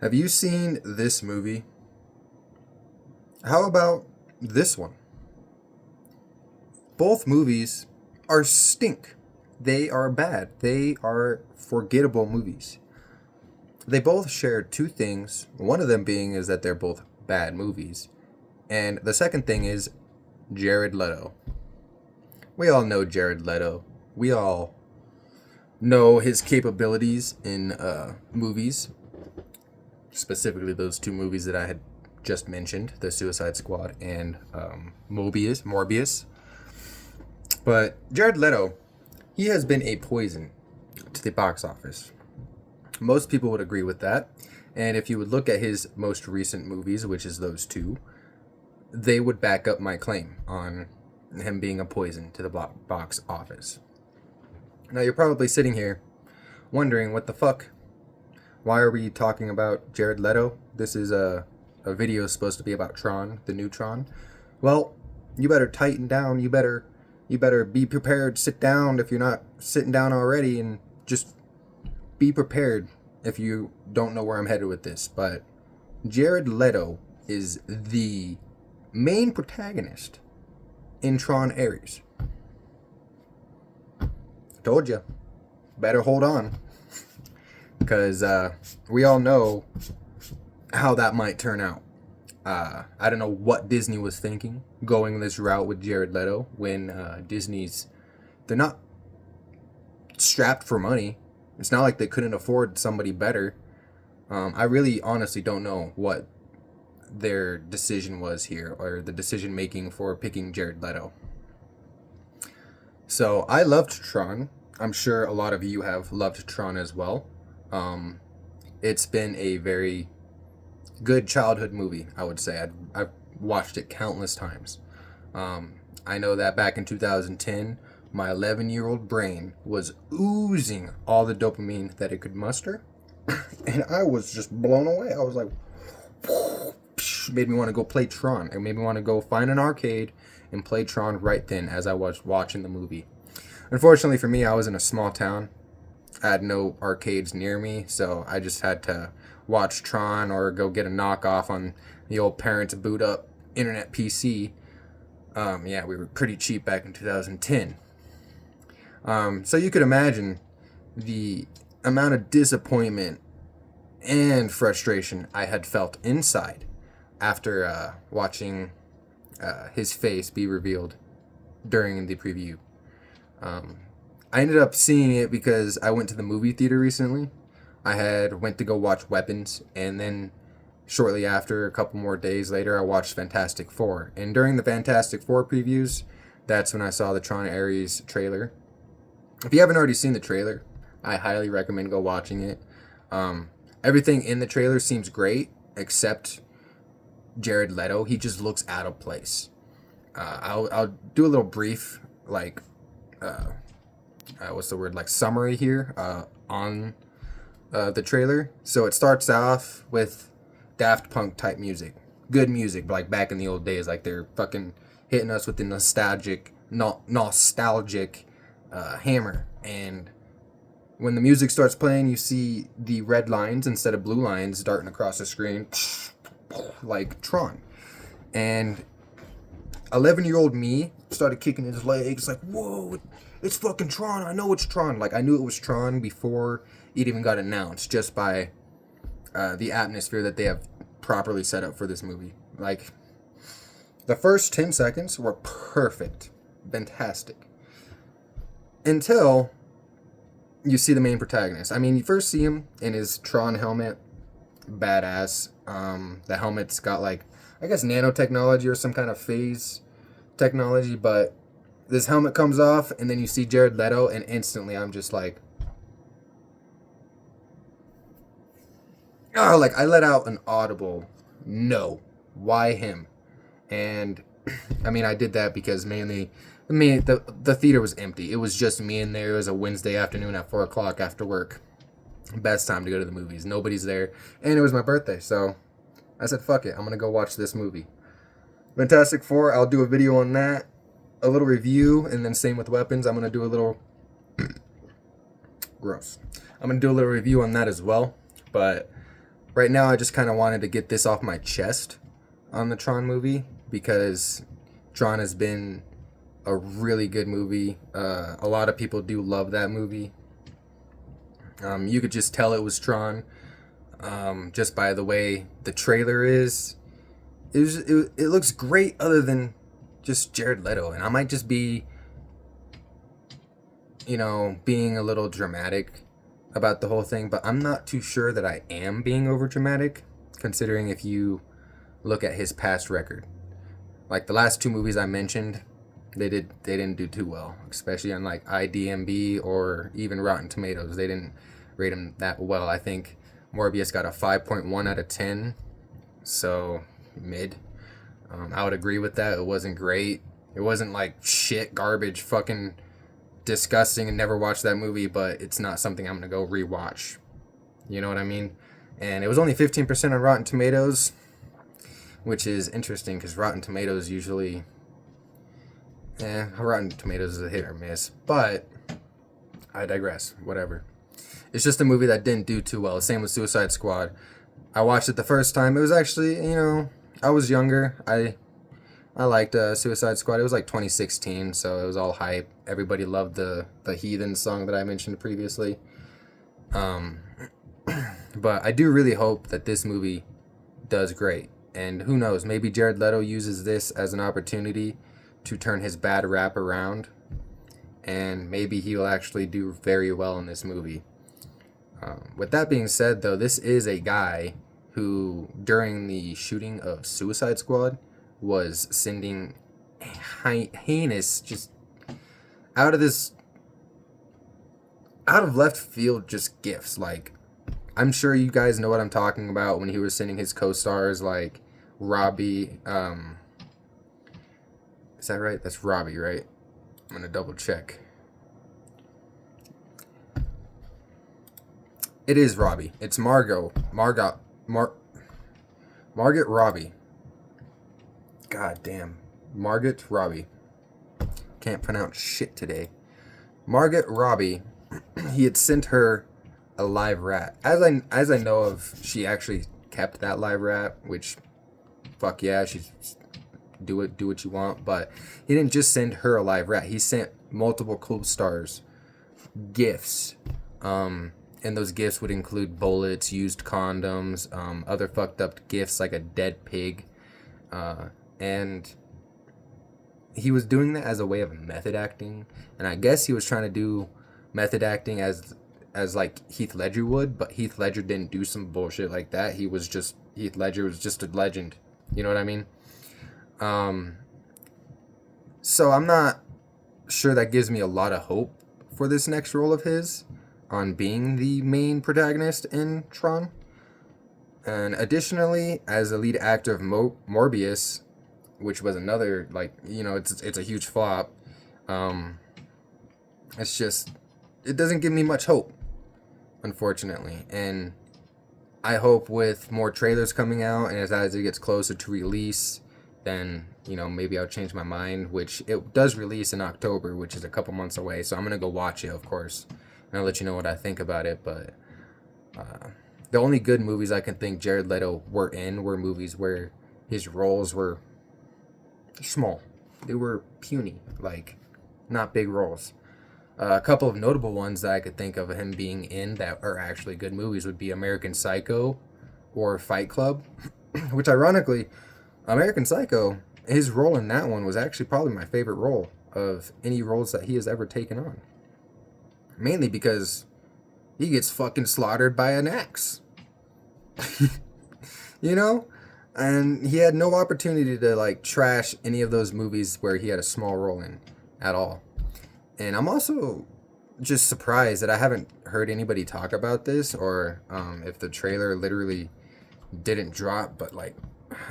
Have you seen this movie? How about this one? Both movies are stink. They are bad. They are forgettable movies. They both share two things. One of them being is that they're both bad movies. And the second thing is Jared Leto. We all know Jared Leto. We all know his capabilities in movies. Specifically those two movies that I had just mentioned, The Suicide Squad and Morbius. But Jared Leto, he has been a poison to the box office. Most people would agree with that. And if you would look at his most recent movies, which is those two, they would back up my claim on him being a poison to the box office. Now you're probably sitting here wondering, what the fuck? Why are we talking about Jared Leto? This is a video supposed to be about Tron, the new Tron. Well, you better tighten down. You better be prepared. Sit down if you're not sitting down already, and just be prepared if you don't know where I'm headed with this. But Jared Leto is the main protagonist in Tron Ares. Told you. Better hold on. Because we all know how that might turn out. I don't know what Disney was thinking going this route with Jared Leto when they're not strapped for money. It's not like they couldn't afford somebody better. I really honestly don't know what their decision was here, or the decision making for picking Jared Leto. So I loved Tron. I'm sure a lot of you have loved Tron as well. It's been a very good childhood movie, I would say. I've watched it countless times. I know that back in 2010, my 11-year-old brain was oozing all the dopamine that it could muster. And I was just blown away. I was like, made me want to go play Tron. It made me want to go find an arcade and play Tron right then as I was watching the movie. Unfortunately for me, I was in a small town. I had no arcades near me, so I just had to watch Tron or go get a knockoff on the old parents' boot up internet PC. We were pretty cheap back in 2010. So you could imagine the amount of disappointment and frustration I had felt inside after watching his face be revealed during the preview. I ended up seeing it because I went to the movie theater recently. I had went to go watch Weapons, and then shortly after, a couple more days later, I watched Fantastic Four. And during the Fantastic Four previews, that's when I saw the Tron Ares trailer. If you haven't already seen the trailer, I highly recommend go watching it. Everything in the trailer seems great, except Jared Leto. He just looks out of place. I'll do a little brief, summary here on the trailer. So it starts off with Daft Punk type music. Good music, like back in the old days, like they're fucking hitting us with the nostalgic hammer. And when the music starts playing, you see the red lines instead of blue lines darting across the screen like Tron. And 11-year-old me started kicking his legs like, whoa, it's fucking Tron. I know it's Tron. Like, I knew it was Tron before it even got announced, just by the atmosphere that they have properly set up for this movie. Like, the first 10 seconds were perfect. Fantastic. Until you see the main protagonist. I mean, you first see him in his Tron helmet. Badass. The helmet's got, like, I guess nanotechnology or some kind of phase technology, but this helmet comes off, and then you see Jared Leto, and instantly I'm just like, I let out an audible no. Why him? And I mean, I did that because mainly, the theater was empty. It was just me in there. It was a Wednesday afternoon at 4 o'clock after work. Best time to go to the movies. Nobody's there, and it was my birthday, so I said, fuck it, I'm gonna go watch this movie. Fantastic Four, I'll do a video on that, a little review, and then same with Weapons. I'm gonna do a little gross. I'm gonna do a little review on that as well. But right now I just kind of wanted to get this off my chest on the Tron movie because Tron has been a really good movie. A lot of people do love that movie. You could just tell it was Tron just by the way the trailer is. It looks great other than just Jared Leto. And I might just be, being a little dramatic about the whole thing, but I'm not too sure that I am being over dramatic, considering if you look at his past record. Like the last two movies I mentioned, they didn't do too well, especially on like IDMB or even Rotten Tomatoes. They didn't rate him that well. I think Morbius got a 5.1 out of 10, so mid. I would agree with that. It wasn't great. It wasn't like shit, garbage, fucking disgusting, and never watched that movie, but it's not something I'm gonna go rewatch. You know what I mean? And it was only 15% on Rotten Tomatoes, which is interesting because Rotten Tomatoes usually, Rotten Tomatoes is a hit or miss, but I digress. Whatever. It's just a movie that didn't do too well. Same with Suicide Squad. I watched it the first time. It was actually, I was younger. I liked Suicide Squad. It was like 2016, so it was all hype. Everybody loved the Heathen song that I mentioned previously. But I do really hope that this movie does great. And who knows, maybe Jared Leto uses this as an opportunity to turn his bad rap around. And maybe he'll actually do very well in this movie. With that being said, though, this is a guy who, during the shooting of Suicide Squad, was sending heinous, just out of left field, just gifts. Like, I'm sure you guys know what I'm talking about when he was sending his co-stars, like Robbie. Is that right? That's Robbie, right? I'm gonna double check. It is Robbie. It's Margot Robbie. God damn. Margot Robbie. Can't pronounce shit today. Margot Robbie, he had sent her a live rat. As I know of, she actually kept that live rat, which, fuck yeah, she's do what you want. But he didn't just send her a live rat. He sent multiple co-stars gifts. And those gifts would include bullets, used condoms, other fucked up gifts like a dead pig. And he was doing that as a way of method acting. And I guess he was trying to do method acting as like Heath Ledger would, but Heath Ledger didn't do some bullshit like that. Heath Ledger was just a legend. You know what I mean? So I'm not sure that gives me a lot of hope for this next role of his on being the main protagonist in Tron. And additionally, as the lead actor of Morbius, which was another, like, it's a huge flop. It's just, it doesn't give me much hope, unfortunately. And I hope with more trailers coming out and as it gets closer to release, then, maybe I'll change my mind, which it does release in October, which is a couple months away. So I'm going to go watch it, of course, and I'll let you know what I think about it. But the only good movies I can think Jared Leto were in were movies where his roles were small. They were puny, like, not big roles. A couple of notable ones that I could think of him being in that are actually good movies would be American Psycho or Fight Club, which ironically, American Psycho, his role in that one was actually probably my favorite role of any roles that he has ever taken on. Mainly because he gets fucking slaughtered by an axe. And he had no opportunity to, like, trash any of those movies where he had a small role in at all. And I'm also just surprised that I haven't heard anybody talk about this, or if the trailer literally didn't drop but like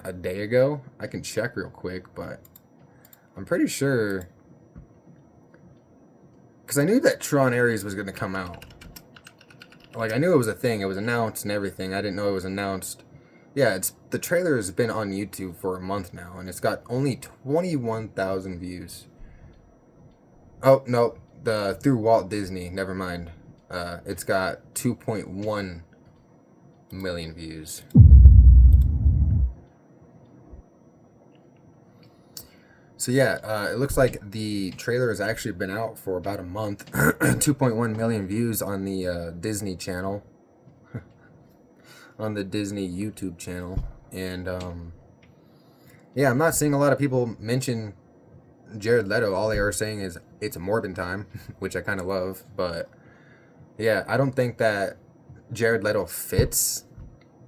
a day ago. I can check real quick, but I'm pretty sure, because I knew that Tron Ares was going to come out. Like, I knew it was a thing. It was announced and everything. I didn't know it was announced. Yeah, the trailer has been on YouTube for a month now, and it's got only 21,000 views. Oh, no, through Walt Disney, never mind. It's got 2.1 million views. So yeah, it looks like the trailer has actually been out for about a month. 2.1 million views on the Disney channel, on the Disney YouTube channel, and yeah, I'm not seeing a lot of people mention Jared Leto. All they are saying is it's a Morbin time, which I kind of love. But yeah, I don't think that Jared Leto fits.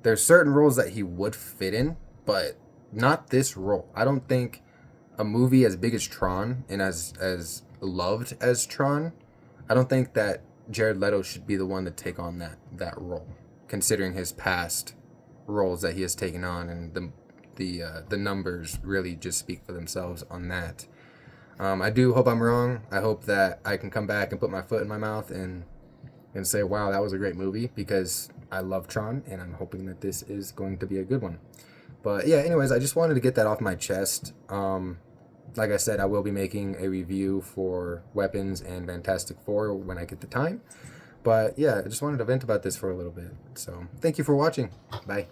There's certain roles that he would fit in, but not this role. I don't think a movie as big as Tron and as loved as Tron, I don't think that Jared Leto should be the one to take on that role, considering his past roles that he has taken on, and the numbers really just speak for themselves on that. I do hope I'm wrong. I hope that I can come back and put my foot in my mouth and say, wow, that was a great movie, because I love Tron, and I'm hoping that this is going to be a good one. But yeah, anyways, I just wanted to get that off my chest. Like I said, I will be making a review for Weapons and Fantastic Four when I get the time. But yeah, I just wanted to vent about this for a little bit. So thank you for watching. Bye.